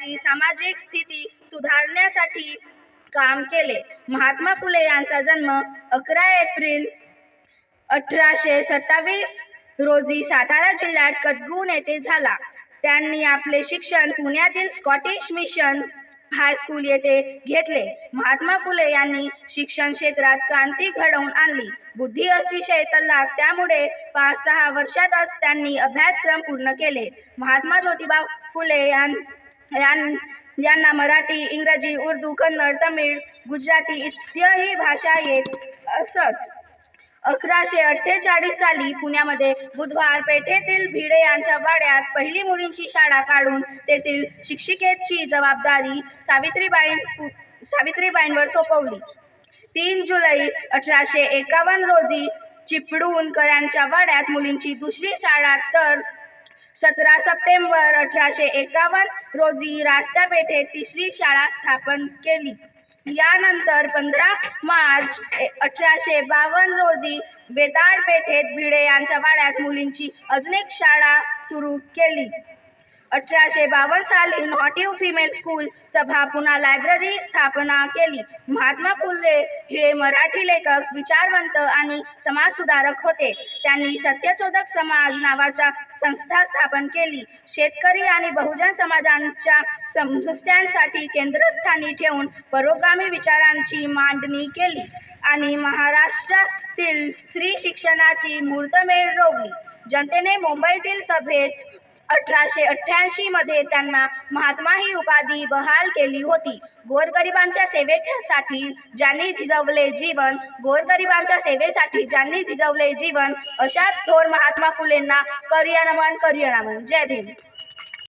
समाजाची सामाजिक स्थिती सुधारण्यासाठी काम केले. महात्मा फुले यांचा जन्म 11 एप्रिल 1827 रोजी सातारा जिल्ह्यात कटगुण येथे झाला. त्यांनी आपले शिक्षण पुण्यातील स्कॉटिश मिशन हायस्कूल येथे घेतले. महात्मा फुले यांनी शिक्षण क्षेत्रात क्रांती घडवून आणली. बुद्धी अतिशय तल्लख, त्यामुळे 5-6 वर्षातच त्यांनी अभ्यासक्रम पूर्ण केले. महात्मा ज्योतिबा फुले यांना मराठी, इंग्रजी, उर्दू, कन्नड, तमिळ, गुजराती इत्यादी भाषा येत असत. 1148 साली पुण्यामध्ये बुधवार पेठेतील भिडे यांच्या वाड्यात पहिली मुलींची शाळा काढून तेथील शिक्षिकेची जबाबदारी सावित्रीबाईंवर सोपवली. 3 जुलै 1851 रोजी चिपळूणकरांच्या वाड्यात मुलींची दुसरी शाळा तर 17 सप्टेंबर 1851 रोजी रास्ता पेठेत तिसरी शाळा स्थापन केली. यानंतर 15 मार्च 1852 रोजी बेताळ पेठेत भिडे यांच्या वाड्यात मुलींची अजून एक शाळा सुरू केली. 1852 साली नॉटिव्ह फिमेल स्कूल सभा पुन्हा लायब्ररी स्थापना केली. महात्मा फुले हे मराठी लेखक, विचारवंत आणि समाजसुधारक होते. त्यांनी सत्यशोधक समाज नावाच्या संस्था स्थापन केली. शेतकरी आणि बहुजन समाजांच्या समस्यांसाठी केंद्रस्थानी ठेवून पुरोगामी विचारांची मांडणी केली आणि महाराष्ट्रातील स्त्री शिक्षणाची मुहूर्तमेढ रोवली. जनतेने मुंबईतील सभेत 1888 मध्ये त्यांना महात्मा ही उपाधी बहाल केली होती. गोरगरिबांच्या सेवेसाठी ज्यांनी झिजवले जीवन, गोरगरिबांच्या सेवेसाठी ज्यांनी झिजवले जीवन, अशा थोर महात्मा फुलेंना करूया नमन, करूया नमन. जय भीम.